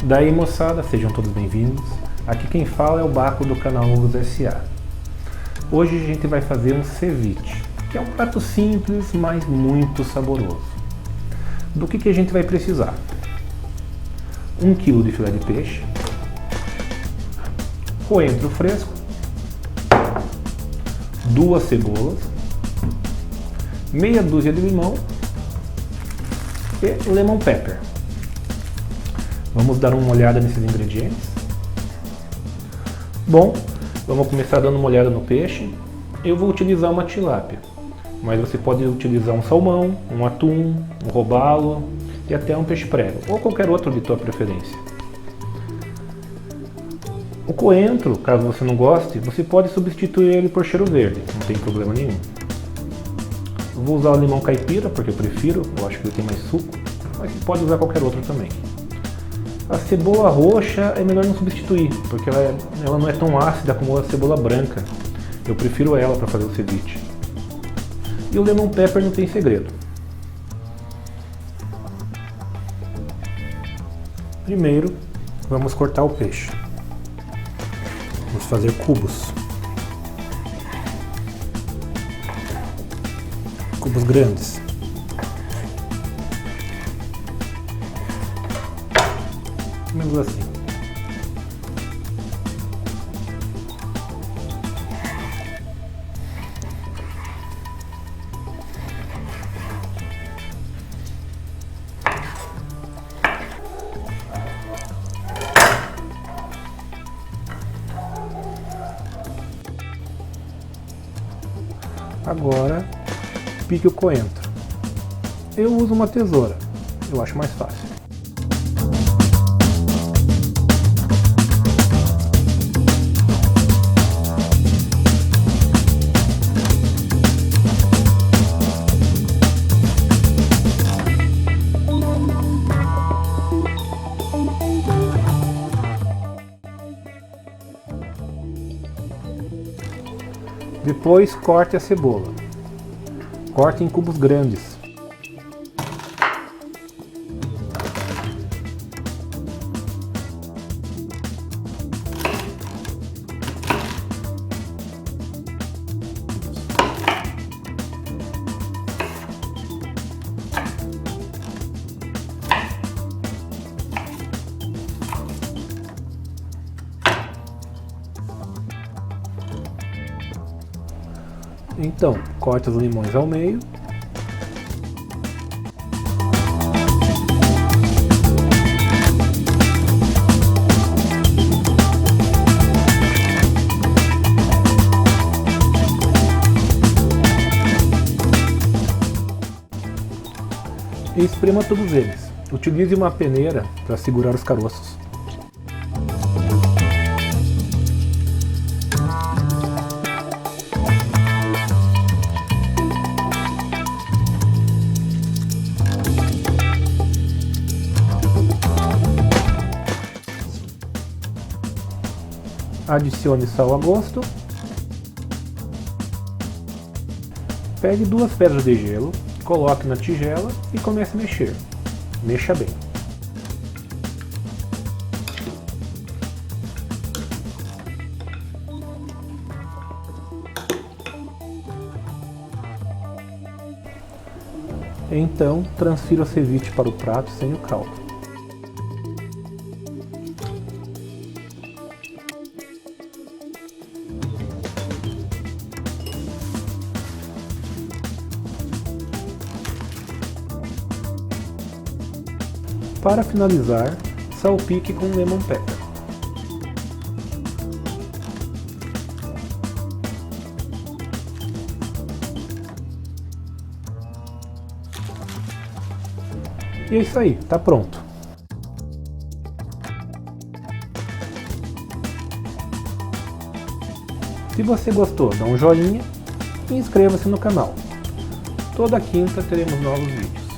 Daí moçada, sejam todos bem-vindos. Aqui quem fala é o Baco do canal Hugus S.A. Hoje a gente vai fazer um ceviche, que é um prato simples, mas muito saboroso. Do que a gente vai precisar? 1 kg de filé de peixe, coentro fresco, 2 cebolas, meia dúzia de limão e lemon pepper. Vamos dar uma olhada nesses ingredientes. Bom, vamos começar dando uma olhada no peixe. Eu vou utilizar uma tilápia, mas você pode utilizar um salmão, um atum, um robalo e até um peixe prego, ou qualquer outro de tua preferência. O coentro, caso você não goste, você pode substituir ele por cheiro verde, não tem problema nenhum. Eu vou usar o limão caipira, porque eu prefiro, eu acho que ele tem mais suco, mas você pode usar qualquer outro também. A cebola roxa é melhor não substituir, porque ela não é tão ácida como a cebola branca. Eu prefiro ela para fazer o ceviche. E o lemon pepper não tem segredo. Primeiro, vamos cortar o peixe. Vamos fazer cubos. Cubos grandes. Menos assim. Agora, pique o coentro. Eu uso uma tesoura, eu acho mais fácil. Depois corte a cebola. Corte em cubos grandes. Então, corte os limões ao meio. E esprema todos eles. Utilize uma peneira para segurar os caroços. Adicione sal a gosto. Pegue 2 pedras de gelo, coloque na tigela e comece a mexer. Mexa bem. Então, transfira o ceviche para o prato sem o caldo. Para finalizar, salpique com lemon pepper. E é isso aí, tá pronto. Se você gostou, dá um joinha e inscreva-se no canal. Toda quinta teremos novos vídeos.